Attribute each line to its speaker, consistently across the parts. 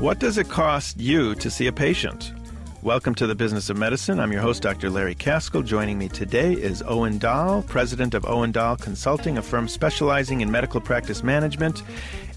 Speaker 1: What does it cost you to see a patient? Welcome to the Business of Medicine. I'm your host, Dr. Larry Kaskel. Joining me today is Owen Dahl, president of Owen Dahl Consulting, a firm specializing in medical practice management.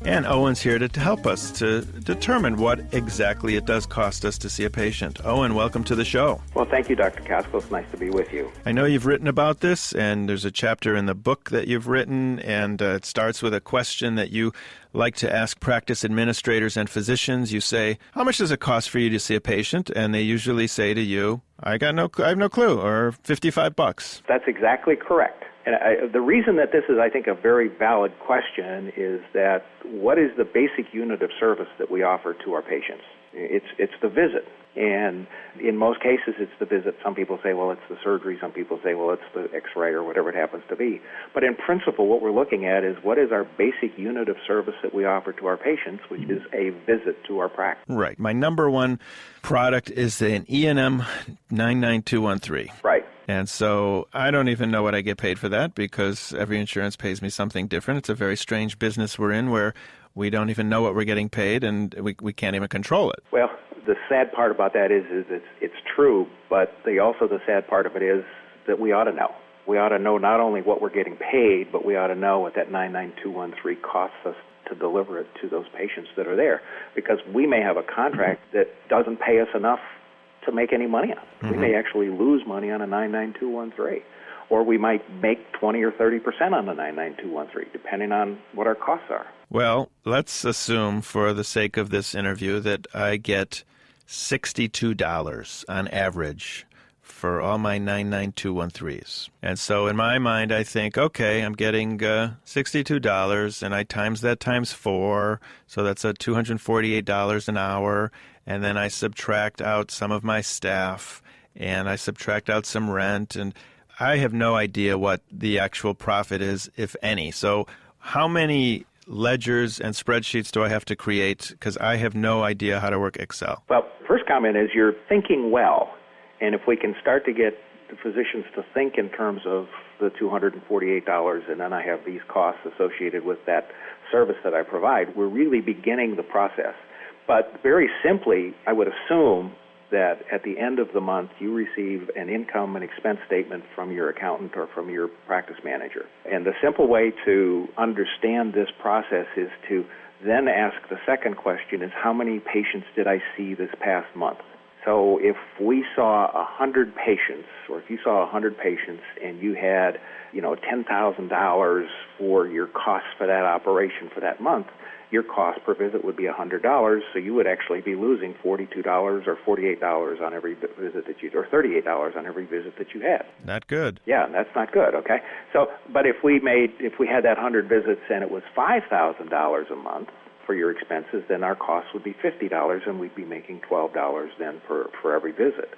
Speaker 1: And Owen's here to help us to determine what exactly it does cost us to see a patient. Owen, welcome to the show.
Speaker 2: Well, thank you, Dr. Kaskel. It's nice to be with you.
Speaker 1: I know you've written about this, and there's a chapter in the book that you've written, and it starts with a question that you like to ask practice administrators and physicians. You say, how much does it cost for you to see a patient? And they usually say to you, I have no clue, or $55.
Speaker 2: That's exactly correct. And the reason that this is, I think, a very valid question is that what is the basic unit of service that we offer to our patients? It's the visit. And in most cases, it's the visit. Some people say, well, it's the surgery. Some people say, well, it's the x-ray or whatever it happens to be. But in principle, what we're looking at is what is our basic unit of service that we offer to our patients, which is a visit to our practice.
Speaker 1: Right. My number one product is an E&M 99213.
Speaker 2: Right.
Speaker 1: And so I don't even know what I get paid for that because every insurance pays me something different. It's a very strange business we're in where we don't even know what we're getting paid and we can't even control it.
Speaker 2: Well, the sad part about that is it's true, but the sad part of it is that we ought to know. We ought to know not only what we're getting paid, but we ought to know what that 99213 costs us to deliver it to those patients that are there, because we may have a contract that doesn't pay us enough to make any money on it. Mm-hmm. We may actually lose money on a 99213, or we might make 20 or 30% on the 99213, depending on what our costs are.
Speaker 1: Well, let's assume for the sake of this interview that I get $62 on average for all my 99213s. And so in my mind, I think, okay, I'm getting $62, and I times that times 4, so that's $248 an hour, and then I subtract out some of my staff, and I subtract out some rent, and I have no idea what the actual profit is, if any. So how many ledgers and spreadsheets do I have to create? Because I have no idea how to work Excel.
Speaker 2: Well, first comment is you're thinking well. And if we can start to get the physicians to think in terms of the $248 and then I have these costs associated with that service that I provide, we're really beginning the process. But very simply, I would assume that at the end of the month you receive an income and expense statement from your accountant or from your practice manager. And the simple way to understand this process is to then ask the second question is how many patients did I see this past month? So if we saw 100 patients, or if you saw 100 patients and you had, $10,000 for your costs for that operation for that month, your cost per visit would be $100, so you would actually be losing $42 or $48 on every visit that you, or $38 on every visit that you had.
Speaker 1: Not good.
Speaker 2: Yeah, that's not good, okay? So, but if we had that 100 visits and it was $5,000 a month for your expenses, then our cost would be $50 and we'd be making $12 then for every visit.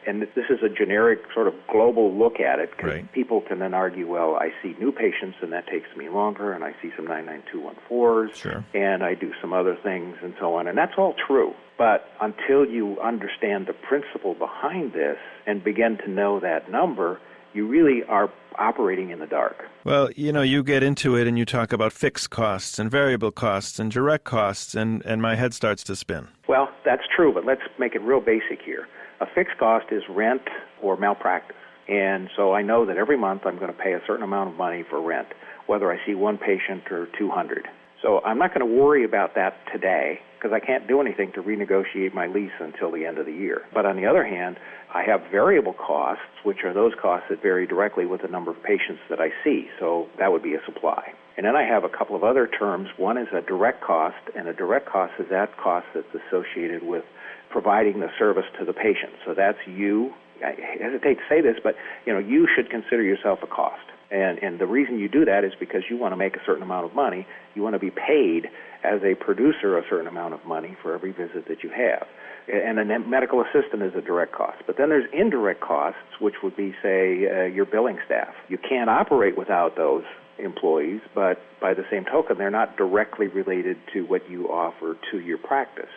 Speaker 2: And this is a generic sort of global look at it, because people can then argue, well, I see new patients and that takes me longer, and I see some 99214s,
Speaker 1: sure,
Speaker 2: and I do some other things and so on. And that's all true. But until you understand the principle behind this and begin to know that number, you really are operating in the dark.
Speaker 1: Well, you get into it and you talk about fixed costs and variable costs and direct costs, and my head starts to spin.
Speaker 2: Well, that's true, but let's make it real basic here. A fixed cost is rent or malpractice. And so I know that every month I'm going to pay a certain amount of money for rent, whether I see one patient or 200. So I'm not going to worry about that today because I can't do anything to renegotiate my lease until the end of the year. But on the other hand, I have variable costs, which are those costs that vary directly with the number of patients that I see. So that would be a supply. And then I have a couple of other terms. One is a direct cost, and a direct cost is that cost that's associated with providing the service to the patient. So that's you. I hesitate to say this, but you should consider yourself a cost. And the reason you do that is because you want to make a certain amount of money. You want to be paid as a producer a certain amount of money for every visit that you have. And a medical assistant is a direct cost. But then there's indirect costs, which would be, say, your billing staff. You can't operate without those employees, but by the same token, they're not directly related to what you offer to your practice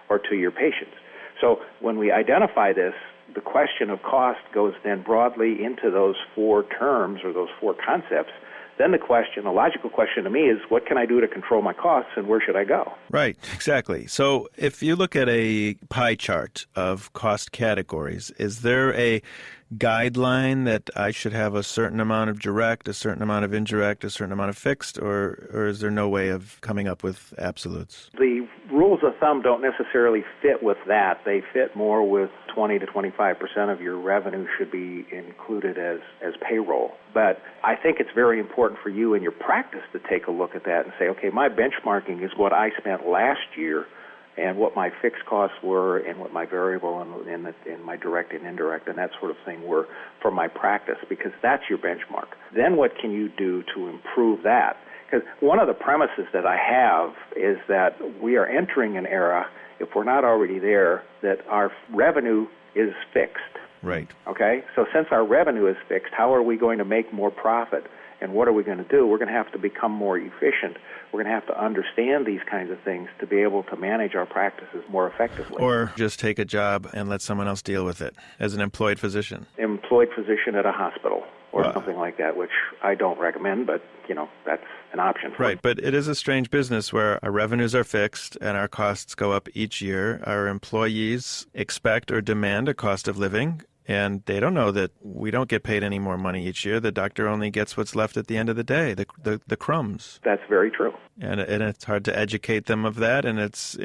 Speaker 2: or to your patients. So when we identify this, the question of cost goes then broadly into those four terms or those four concepts Then the logical question to me is, what can I do to control my costs and where should I go?
Speaker 1: Right, exactly. So if you look at a pie chart of cost categories, is there a guideline that I should have a certain amount of direct, a certain amount of indirect, a certain amount of fixed, or is there no way of coming up with absolutes?
Speaker 2: The rules of thumb don't necessarily fit with that. They fit more with 20 to 25% of your revenue should be included as payroll. But I think it's very important for you in your practice to take a look at that and say, okay, my benchmarking is what I spent last year and what my fixed costs were and what my variable and my direct and indirect and that sort of thing were for my practice, because that's your benchmark. Then what can you do to improve that? Because one of the premises that I have is that we are entering an era, if we're not already there, that our revenue is fixed.
Speaker 1: Right.
Speaker 2: Okay? So since our revenue is fixed, how are we going to make more profit? And what are we going to do? We're going to have to become more efficient. We're going to have to understand these kinds of things to be able to manage our practices more effectively.
Speaker 1: Or just take a job and let someone else deal with it as an employed physician.
Speaker 2: Employed physician at a hospital or something like that, which I don't recommend, but, that's an option.
Speaker 1: Right, but it is a strange business where our revenues are fixed and our costs go up each year. Our employees expect or demand a cost of living, and they don't know that we don't get paid any more money each year. The doctor only gets what's left at the end of the day, the crumbs.
Speaker 2: That's very true.
Speaker 1: And it's hard to educate them of that, and it's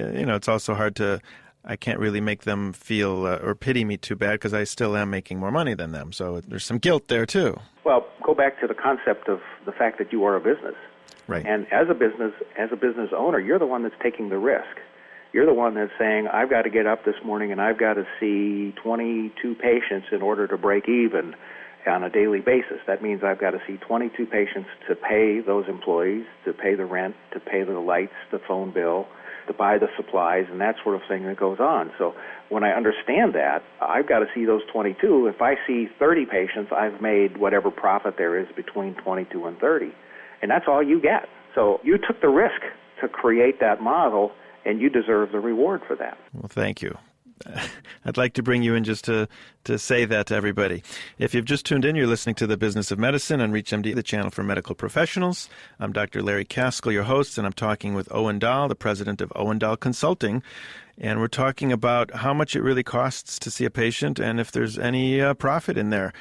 Speaker 1: also hard to, I can't really make them feel or pity me too bad because I still am making more money than them. So there's some guilt there too.
Speaker 2: Well, go back to the concept of the fact that you are a business.
Speaker 1: Right.
Speaker 2: And as a business owner, you're the one that's taking the risk. You're the one that's saying, I've got to get up this morning and I've got to see 22 patients in order to break even on a daily basis. That means I've got to see 22 patients to pay those employees, to pay the rent, to pay the lights, the phone bill, to buy the supplies, and that sort of thing that goes on. So when I understand that, I've got to see those 22. If I see 30 patients, I've made whatever profit there is between 22 and 30. And that's all you get. So you took the risk to create that model, and you deserve the reward for that.
Speaker 1: Well, thank you. I'd like to bring you in just to say that to everybody. If you've just tuned in, you're listening to The Business of Medicine on ReachMD, the channel for medical professionals. I'm Dr. Larry Kaskel, your host, and I'm talking with Owen Dahl, the president of Owen Dahl Consulting. And we're talking about how much it really costs to see a patient and if there's any profit in there.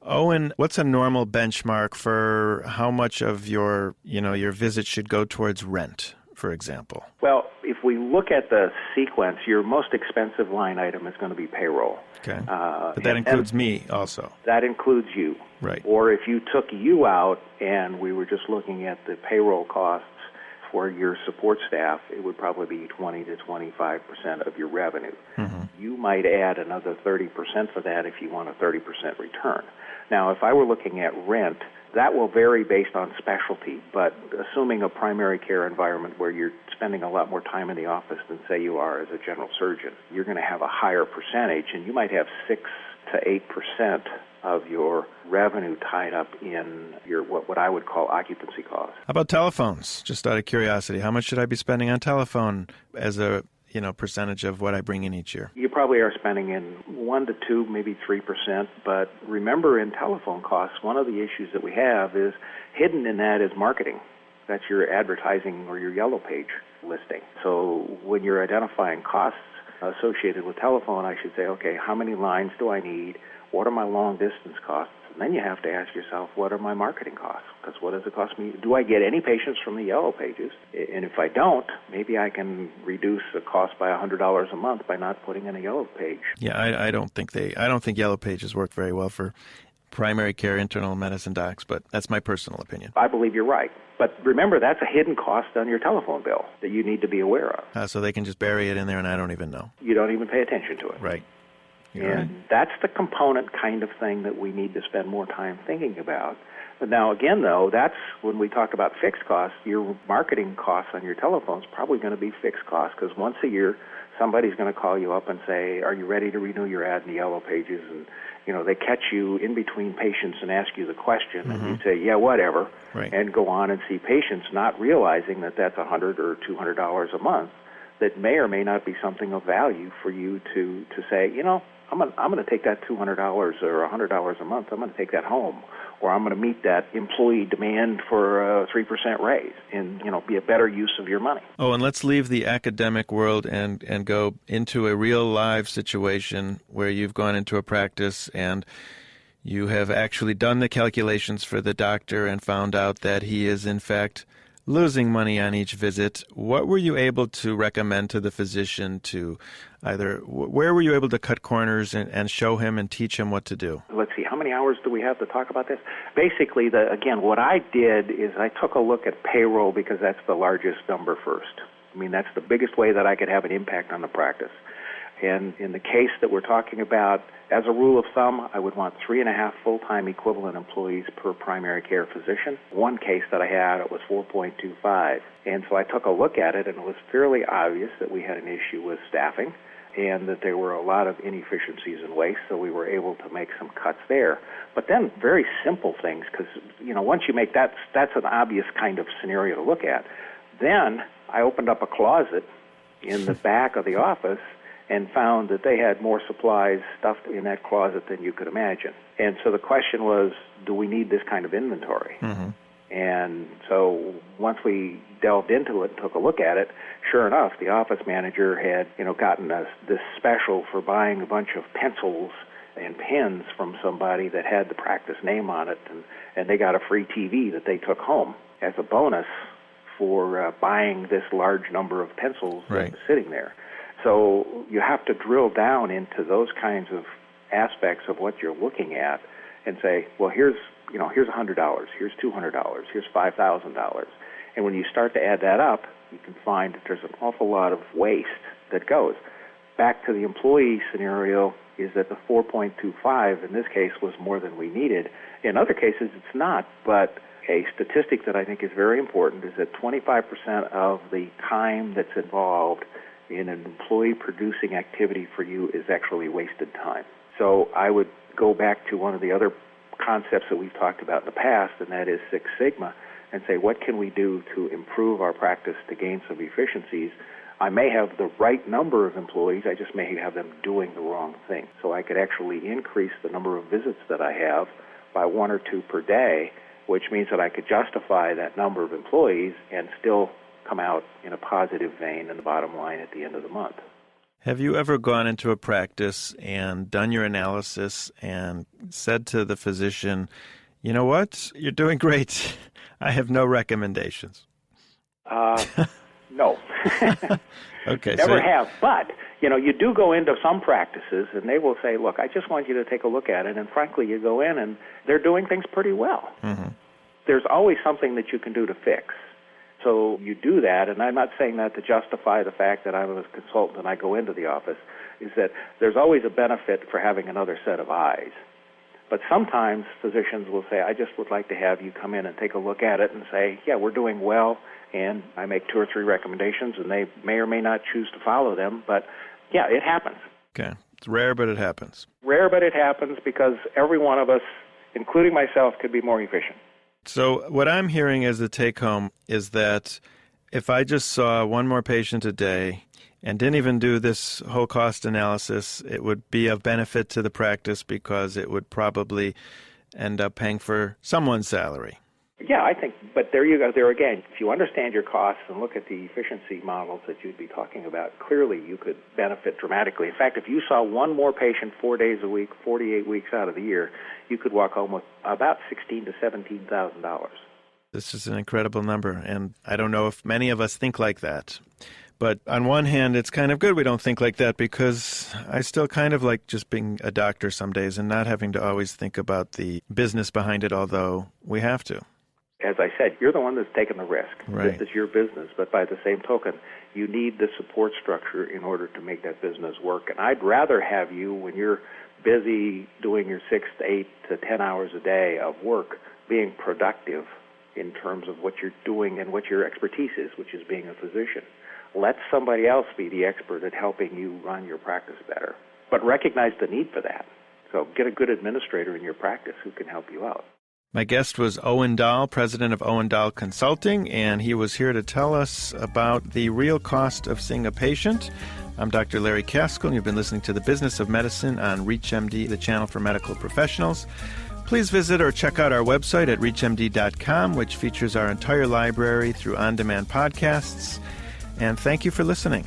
Speaker 1: Owen, what's a normal benchmark for how much of your visit should go towards rent, for example?
Speaker 2: Well, if we look at the sequence, your most expensive line item is going to be payroll.
Speaker 1: Okay. But that includes me also.
Speaker 2: That includes you.
Speaker 1: Right.
Speaker 2: Or if you took you out and we were just looking at the payroll costs for your support staff, it would probably be 20 to 25% of your revenue. Mm-hmm. You might add another 30% for that if you want a 30% return. Now, if I were looking at rent, that will vary based on specialty, but assuming a primary care environment where you're spending a lot more time in the office than, say, you are as a general surgeon, you're going to have a higher percentage, and you might have 6 to 8% of your revenue tied up in your what I would call occupancy costs.
Speaker 1: How about telephones? Just out of curiosity, how much should I be spending on telephone as a percentage of what I bring in each year?
Speaker 2: You probably are spending in 1 to 2, maybe 3%. But remember, in telephone costs, one of the issues that we have is hidden in that is marketing. That's your advertising or your yellow page listing. So when you're identifying costs associated with telephone, I should say, okay, how many lines do I need? What are my long-distance costs? And then you have to ask yourself, what are my marketing costs? Because what does it cost me? Do I get any patients from the yellow pages? And if I don't, maybe I can reduce the cost by $100 a month by not putting in a yellow page.
Speaker 1: Yeah, I don't think yellow pages work very well for primary care internal medicine docs, but that's my personal opinion.
Speaker 2: I believe you're right. But remember, that's a hidden cost on your telephone bill that you need to be aware of.
Speaker 1: So they can just bury it in there and I don't even know.
Speaker 2: You don't even pay attention to it.
Speaker 1: Right.
Speaker 2: And that's the component kind of thing that we need to spend more time thinking about. But now, again, though, that's when we talk about fixed costs, your marketing costs on your telephone is probably going to be fixed costs because once a year, somebody's going to call you up and say, are you ready to renew your ad in the yellow pages? And, they catch you in between patients and ask you the question, mm-hmm. and you say, yeah, whatever,
Speaker 1: right.
Speaker 2: and go on and see patients, not realizing that that's $100 or $200 a month that may or may not be something of value for you to say, I'm going to take that $200 or $100 a month. I'm going to take that home, or I'm going to meet that employee demand for a 3% raise, and be a better use of your money.
Speaker 1: Oh, and let's leave the academic world and go into a real live situation where you've gone into a practice and you have actually done the calculations for the doctor and found out that he is in fact losing money on each visit. What were you able to recommend to the physician to where were you able to cut corners and show him and teach him what to do?
Speaker 2: Let's see, how many hours do we have to talk about this? Basically, what I did is I took a look at payroll because that's the largest number first. That's the biggest way that I could have an impact on the practice. And in the case that we're talking about, as a rule of thumb, I would want 3.5 full-time equivalent employees per primary care physician. One case that I had, it was 4.25. And so I took a look at it, and it was fairly obvious that we had an issue with staffing and that there were a lot of inefficiencies and waste, so we were able to make some cuts there. But then very simple things, because, once you make that's an obvious kind of scenario to look at. Then I opened up a closet in the back of the office and found that they had more supplies stuffed in that closet than you could imagine. And so the question was, do we need this kind of inventory?
Speaker 1: Mm-hmm.
Speaker 2: And so once we delved into it and took a look at it, sure enough, the office manager had, gotten us this special for buying a bunch of pencils and pens from somebody that had the practice name on it, and they got a free TV that they took home as a bonus for buying this large number of pencils that was sitting there. So you have to drill down into those kinds of aspects of what you're looking at and say, well, here's $100, here's $200, here's $5,000. And when you start to add that up, you can find that there's an awful lot of waste that goes. Back to the employee scenario is that the 4.25 in this case was more than we needed. In other cases, it's not, but a statistic that I think is very important is that 25% of the time that's involved in an employee-producing activity for you is actually wasted time. So I would go back to one of the other concepts that we've talked about in the past, and that is Six Sigma, and say, what can we do to improve our practice to gain some efficiencies? I may have the right number of employees, I just may have them doing the wrong thing. So I could actually increase the number of visits that I have by 1 or 2 per day, which means that I could justify that number of employees and still come out in a positive vein in the bottom line at the end of the month.
Speaker 1: Have you ever gone into a practice and done your analysis and said to the physician, you know what, you're doing great, I have no recommendations?
Speaker 2: No.
Speaker 1: Okay.
Speaker 2: Never have. But, you do go into some practices and they will say, look, I just want you to take a look at it. And frankly, you go in and they're doing things pretty well.
Speaker 1: Mm-hmm.
Speaker 2: There's always something that you can do to fix. So you do that, and I'm not saying that to justify the fact that I'm a consultant and I go into the office, is that there's always a benefit for having another set of eyes. But sometimes physicians will say, I just would like to have you come in and take a look at it and say, yeah, we're doing well, and I make 2 or 3 recommendations, and they may or may not choose to follow them, but yeah, it happens.
Speaker 1: Okay. It's rare, but it happens.
Speaker 2: Rare, but it happens because every one of us, including myself, could be more efficient.
Speaker 1: So what I'm hearing as the take-home is that if I just saw one more patient a day and didn't even do this whole cost analysis, it would be of benefit to the practice because it would probably end up paying for someone's salary.
Speaker 2: Yeah, I think, but there you go. There again, if you understand your costs and look at the efficiency models that you'd be talking about, clearly you could benefit dramatically. In fact, if you saw one more patient 4 days a week, 48 weeks out of the year, you could walk home with about $16,000 to $17,000.
Speaker 1: This is an incredible number, and I don't know if many of us think like that. But on one hand, it's kind of good we don't think like that because I still kind of like just being a doctor some days and not having to always think about the business behind it, although we have to.
Speaker 2: As I said, you're the one that's taken the risk.
Speaker 1: Right.
Speaker 2: This is your business, but by the same token, you need the support structure in order to make that business work. And I'd rather have you, when you're busy doing your 6 to 8 to 10 hours a day of work, being productive in terms of what you're doing and what your expertise is, which is being a physician. Let somebody else be the expert at helping you run your practice better. But recognize the need for that. So get a good administrator in your practice who can help you out.
Speaker 1: My guest was Owen Dahl, president of Owen Dahl Consulting, and he was here to tell us about the real cost of seeing a patient. I'm Dr. Larry Kaskel, and you've been listening to The Business of Medicine on ReachMD, the channel for medical professionals. Please visit or check out our website at reachmd.com, which features our entire library through on-demand podcasts. And thank you for listening.